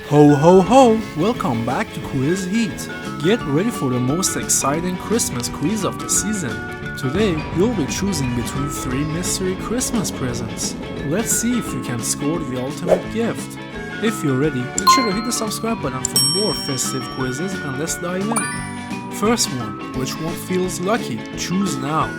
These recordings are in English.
Ho ho ho! Welcome back to Quiz Heat. Get ready for the most exciting Christmas quiz of the season. Today, you'll be choosing between 3 mystery Christmas presents. Let's see if you can score the ultimate gift. If you're ready, make sure to hit the subscribe button for more festive quizzes and let's dive in. First one, which one feels lucky? Choose now.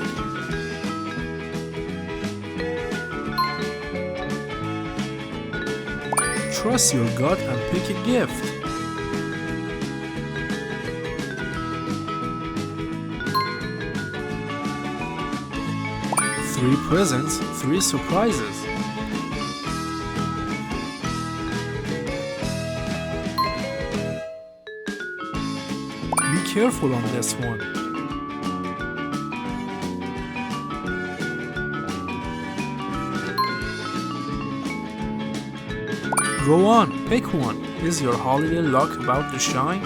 Trust your gut and pick a gift. Three presents, 3 surprises. Be careful on this one. Go on, pick one. Is your holiday luck about to shine?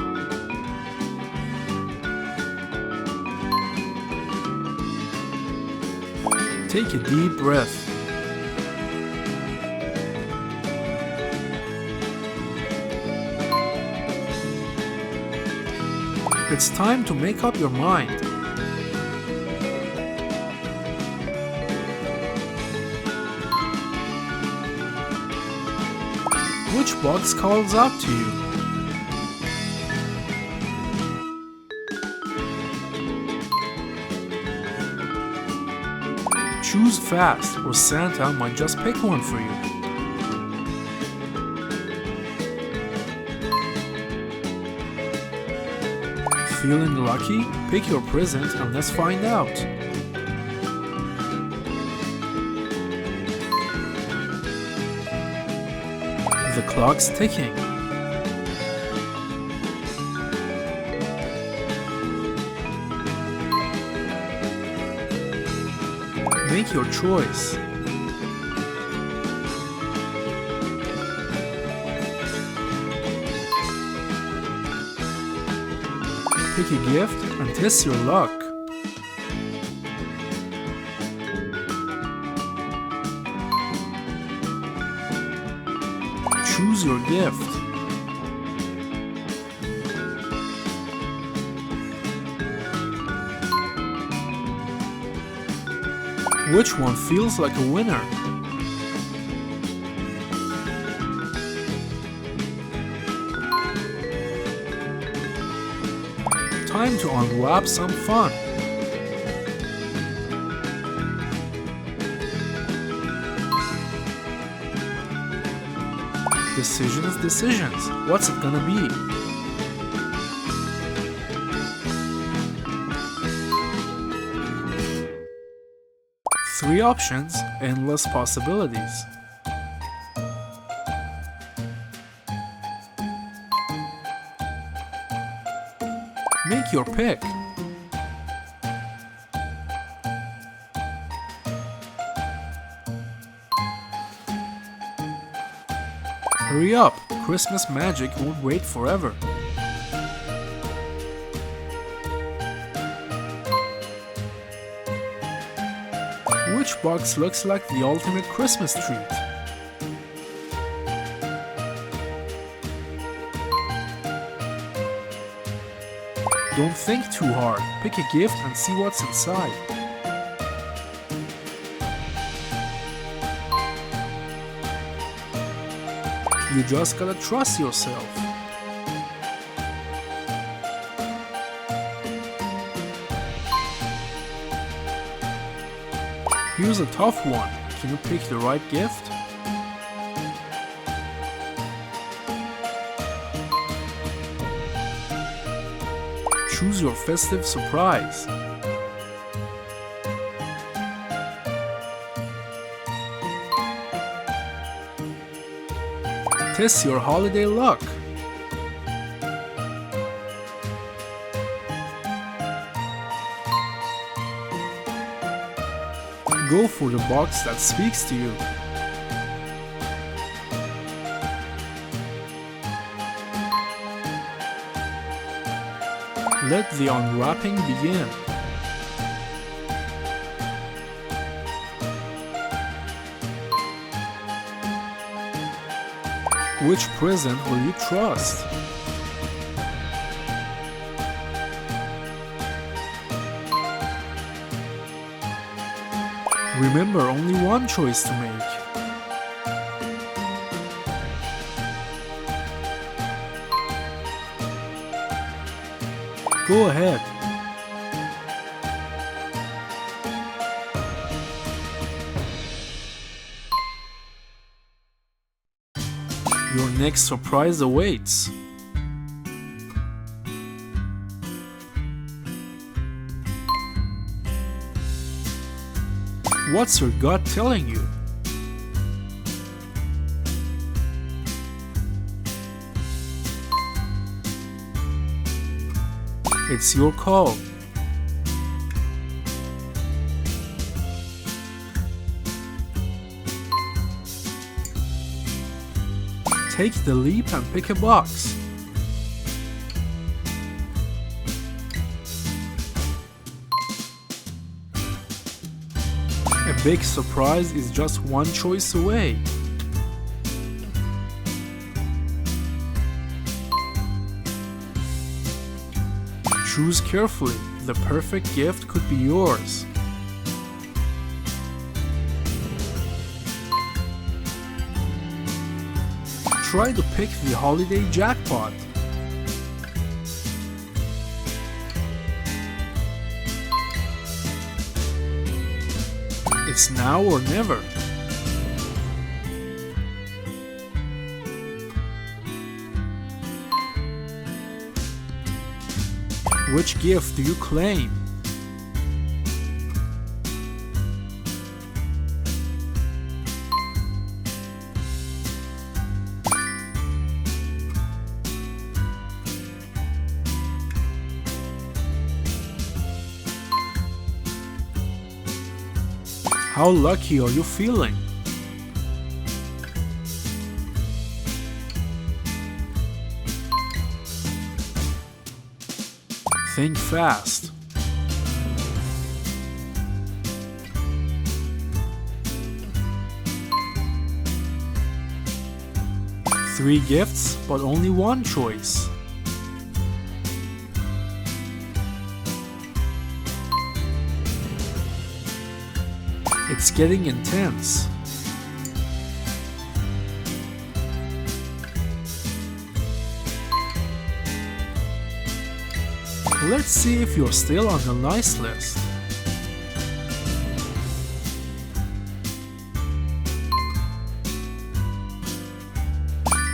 Take a deep breath. It's time to make up your mind. Which box calls out to you? Choose fast, or Santa might just pick one for you. Feeling lucky? Pick your present and let's find out. The clock's ticking. Make your choice. Pick a gift and test your luck. Choose your gift. Which one feels like a winner? Time to unwrap some fun. Decisions. What's it gonna be? Three options, endless possibilities. Make your pick. Hurry up, Christmas magic won't wait forever. Which box looks like the ultimate Christmas treat? Don't think too hard, pick a gift and see what's inside. You just gotta trust yourself. Here's a tough one. Can you pick the right gift? Choose your festive surprise. Test your holiday luck. Go for the box that speaks to you. Let the unwrapping begin. Which present will you trust? Remember, only one choice to make. Go ahead. Your next surprise awaits. What's your gut telling you? It's your call. Take the leap and pick a box. A big surprise is just one choice away. Choose carefully, the perfect gift could be yours. Try to pick the holiday jackpot. It's now or never. Which gift do you claim? How lucky are you feeling? Think fast. Three gifts, but only one choice. It's getting intense. Let's see if you're still on the nice list.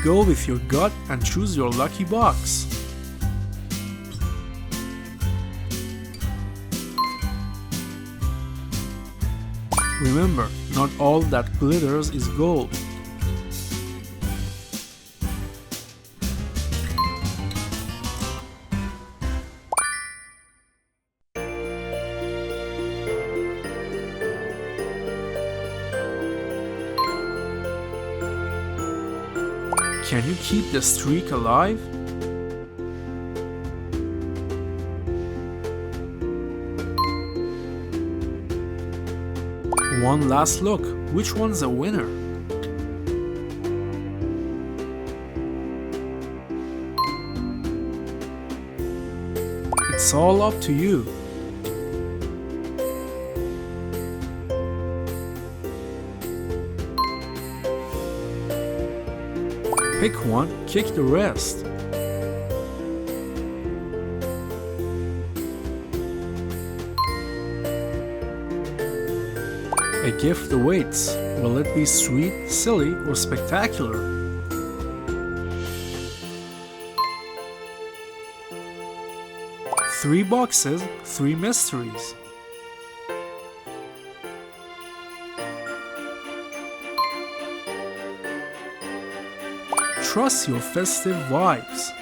Go with your gut and choose your lucky box. Remember, not all that glitters is gold. Can you keep the streak alive? One last look. Which one's a winner? It's all up to you. Pick one, kick the rest. A gift awaits. Will it be sweet, silly, or spectacular? Three boxes, three mysteries. Trust your festive vibes.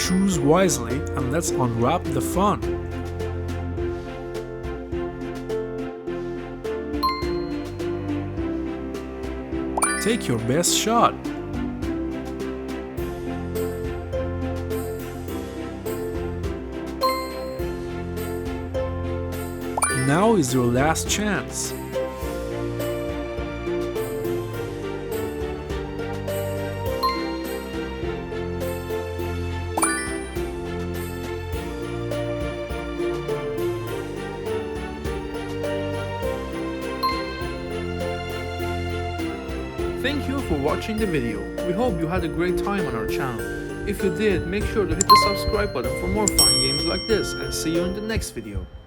Choose wisely and let's unwrap the fun. Take your best shot. Now is your last chance. Thank you for watching the video. We hope you had a great time on our channel. If you did, make sure to hit the subscribe button for more fun games like this, and see you in the next video.